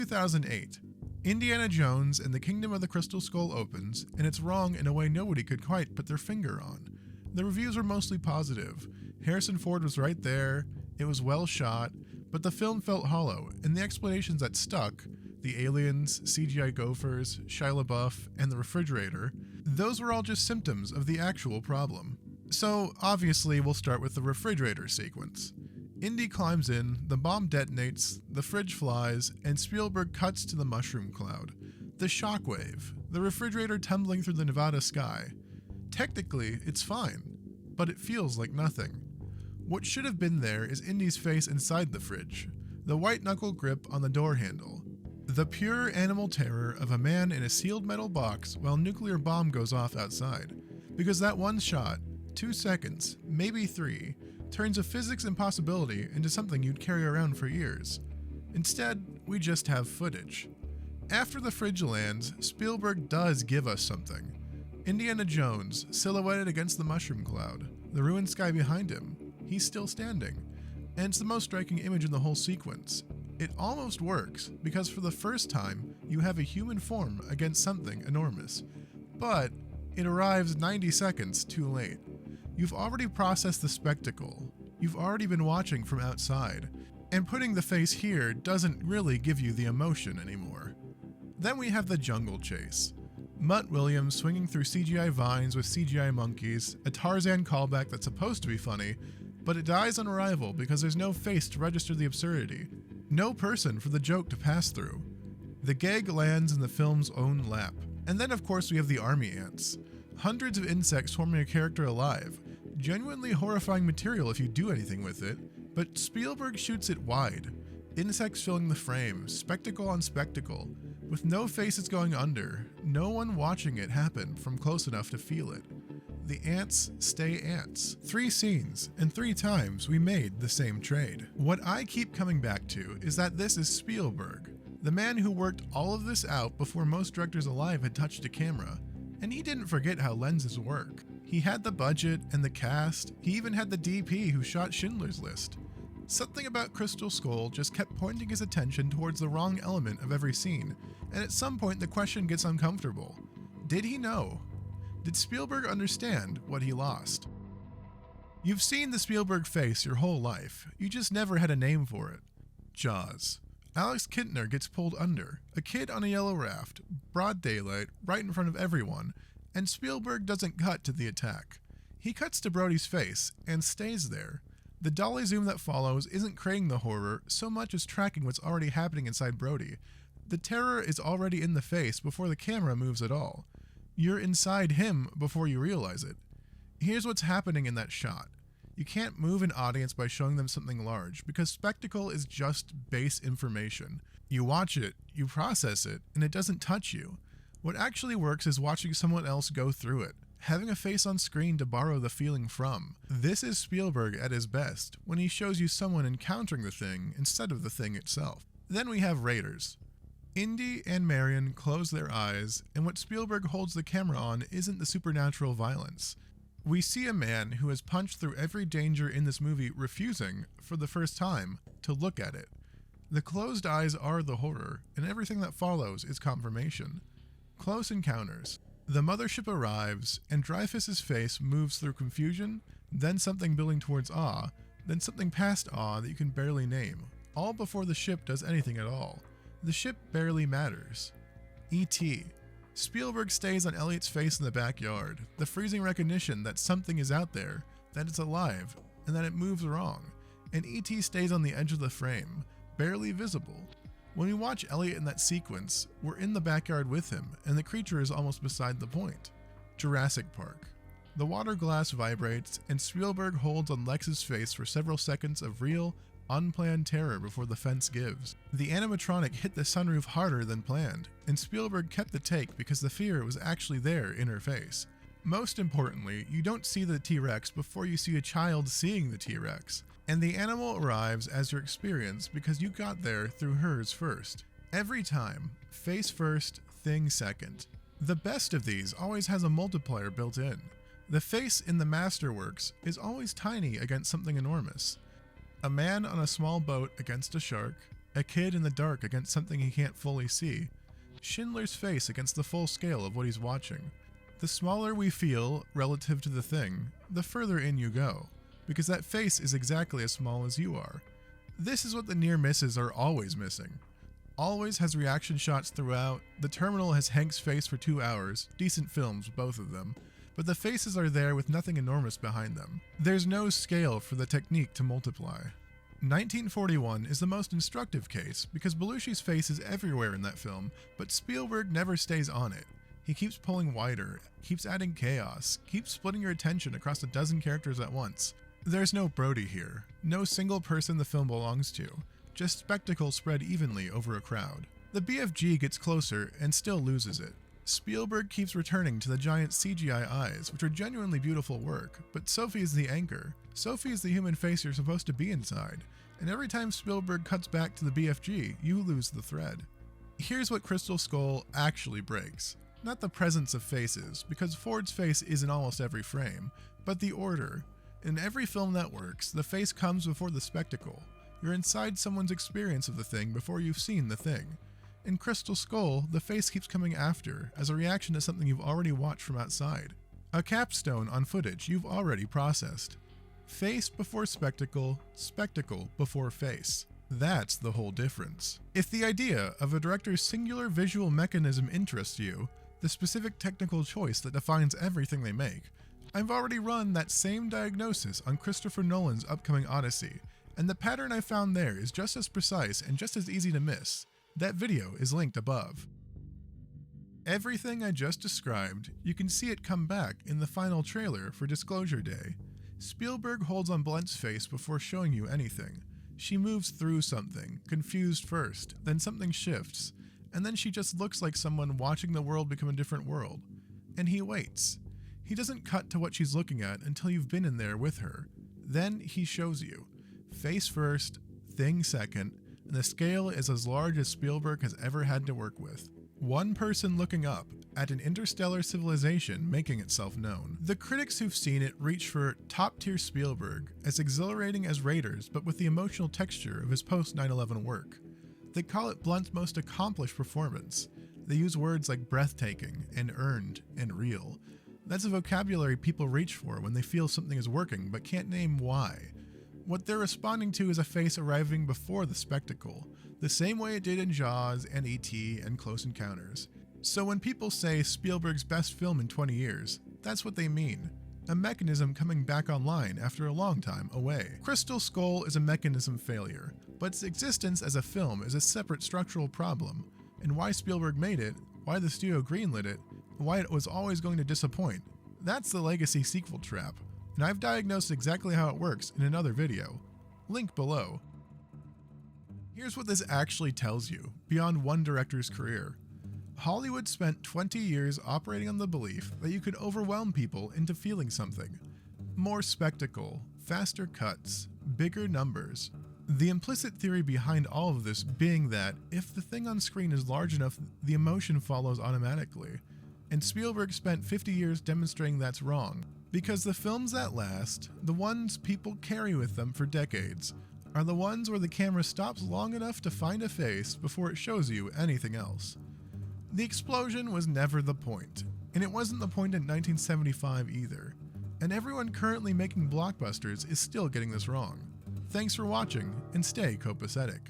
2008. Indiana Jones and the Kingdom of the Crystal Skull opens, and it's wrong in a way nobody could quite put their finger on. The reviews were mostly positive. Harrison Ford was right there, it was well shot, but the film felt hollow, and the explanations that stuck, the aliens, CGI gophers, Shia LaBeouf, and the refrigerator, those were all just symptoms of the actual problem. So, obviously, we'll start with the refrigerator sequence. Indy climbs in, the bomb detonates, the fridge flies, and Spielberg cuts to the mushroom cloud. The shockwave, the refrigerator tumbling through the Nevada sky. Technically, it's fine, but it feels like nothing. What should have been there is Indy's face inside the fridge, the white-knuckle grip on the door handle. The pure animal terror of a man in a sealed metal box while a nuclear bomb goes off outside. Because that one shot, 2 seconds, maybe 3, turns a physics impossibility into something you'd carry around for years. Instead, we just have footage. After the fridge lands, Spielberg does give us something. Indiana Jones, silhouetted against the mushroom cloud, the ruined sky behind him. He's still standing. And it's the most striking image in the whole sequence. It almost works, because for the first time, you have a human form against something enormous. But it arrives 90 seconds too late. You've already processed the spectacle. You've already been watching from outside. And putting the face here doesn't really give you the emotion anymore. Then we have the jungle chase. Mutt Williams swinging through CGI vines with CGI monkeys, a Tarzan callback that's supposed to be funny, but it dies on arrival because there's no face to register the absurdity. No person for the joke to pass through. The gag lands in the film's own lap. And then of course we have the army ants. Hundreds of insects forming a character alive. Genuinely horrifying material if you do anything with it, but Spielberg shoots it wide. Insects filling the frame, spectacle on spectacle, with no faces going under, no one watching it happen from close enough to feel it. The ants stay ants. 3 scenes, and 3 times we made the same trade. What I keep coming back to is that this is Spielberg, the man who worked all of this out before most directors alive had touched a camera. And he didn't forget how lenses work. He had the budget and the cast, he even had the DP who shot Schindler's List. Something about Crystal Skull just kept pointing his attention towards the wrong element of every scene, and at some point the question gets uncomfortable. Did he know? Did Spielberg understand what he lost? You've seen the Spielberg face your whole life, you just never had a name for it. Jaws. Alex Kintner gets pulled under, a kid on a yellow raft, broad daylight, right in front of everyone, and Spielberg doesn't cut to the attack. He cuts to Brody's face, and stays there. The dolly zoom that follows isn't creating the horror so much as tracking what's already happening inside Brody. The terror is already in the face before the camera moves at all. You're inside him before you realize it. Here's what's happening in that shot. You can't move an audience by showing them something large, because spectacle is just base information. You watch it, you process it, and it doesn't touch you. What actually works is watching someone else go through it, having a face on screen to borrow the feeling from. This is Spielberg at his best, when he shows you someone encountering the thing instead of the thing itself. Then we have Raiders. Indy and Marion close their eyes, and what Spielberg holds the camera on isn't the supernatural violence. We see a man who has punched through every danger in this movie refusing, for the first time, to look at it. The closed eyes are the horror, and everything that follows is confirmation. Close encounters. The mothership arrives, and Dreyfuss's face moves through confusion, then something building towards awe, then something past awe that you can barely name, all before the ship does anything at all. The ship barely matters. E.T. Spielberg stays on Elliot's face in the backyard, the freezing recognition that something is out there, that it's alive, and that it moves wrong, and E.T. stays on the edge of the frame, barely visible. When we watch Elliot in that sequence, we're in the backyard with him, and the creature is almost beside the point. Jurassic Park. The water glass vibrates, and Spielberg holds on Lex's face for several seconds of real, unplanned terror before the fence gives. The animatronic hit the sunroof harder than planned, and Spielberg kept the take because the fear was actually there in her face. Most importantly, you don't see the T-Rex before you see a child seeing the T-Rex, and the animal arrives as your experience because you got there through hers first. Every time, face first, thing second. The best of these always has a multiplier built in. The face in the masterworks is always tiny against something enormous. A man on a small boat against a shark, A kid in the dark against something he can't fully see. Schindler's face against the full scale of what he's watching. The smaller we feel relative to the thing, the further in you go, because that face is exactly as small as you are. This is what the near misses are always missing. Always has reaction shots throughout. The Terminal has Hank's face for 2 hours, decent films, both of them, but the faces are there with nothing enormous behind them. There's no scale for the technique to multiply. 1941 is the most instructive case because Belushi's face is everywhere in that film, but Spielberg never stays on it. He keeps pulling wider, keeps adding chaos, keeps splitting your attention across a dozen characters at once. There's no Brody here, no single person the film belongs to, just spectacle spread evenly over a crowd. The BFG gets closer and still loses it. Spielberg keeps returning to the giant CGI eyes, which are genuinely beautiful work, but Sophie is the anchor. Sophie is the human face you're supposed to be inside, and every time Spielberg cuts back to the BFG, you lose the thread. Here's what Crystal Skull actually breaks. Not the presence of faces, because Ford's face is in almost every frame, but the order. In every film that works, the face comes before the spectacle. You're inside someone's experience of the thing before you've seen the thing. In Crystal Skull, the face keeps coming after, as a reaction to something you've already watched from outside. A capstone on footage you've already processed. Face before spectacle, spectacle before face. That's the whole difference. If the idea of a director's singular visual mechanism interests you, the specific technical choice that defines everything they make, I've already run that same diagnosis on Christopher Nolan's upcoming Odyssey, and the pattern I found there is just as precise and just as easy to miss. That video is linked above. Everything I just described, you can see it come back in the final trailer for Disclosure Day. Spielberg holds on Blunt's face before showing you anything. She moves through something, confused first, then something shifts, and then she just looks like someone watching the world become a different world. And he waits. He doesn't cut to what she's looking at until you've been in there with her. Then he shows you. Face first, thing second, and the scale is as large as Spielberg has ever had to work with. One person looking up at an interstellar civilization making itself known. The critics who've seen it reach for top-tier Spielberg, as exhilarating as Raiders but with the emotional texture of his post-9/11 work. They call it Blunt's most accomplished performance. They use words like breathtaking and earned and real. That's a vocabulary people reach for when they feel something is working but can't name why. What they're responding to is a face arriving before the spectacle, the same way it did in Jaws and E.T. and Close Encounters. So when people say Spielberg's best film in 20 years, that's what they mean. A mechanism coming back online after a long time away. Crystal Skull is a mechanism failure, but its existence as a film is a separate structural problem, and why Spielberg made it, why the studio greenlit it, and why it was always going to disappoint. That's the legacy sequel trap, and I've diagnosed exactly how it works in another video. Link below. Here's what this actually tells you, beyond one director's career. Hollywood spent 20 years operating on the belief that you could overwhelm people into feeling something. More spectacle, faster cuts, bigger numbers. The implicit theory behind all of this being that if the thing on screen is large enough, the emotion follows automatically. And Spielberg spent 50 years demonstrating that's wrong, because the films that last, the ones people carry with them for decades, are the ones where the camera stops long enough to find a face before it shows you anything else. The explosion was never the point, and it wasn't the point in 1975 either, and everyone currently making blockbusters is still getting this wrong. Thanks for watching, and stay copacetic.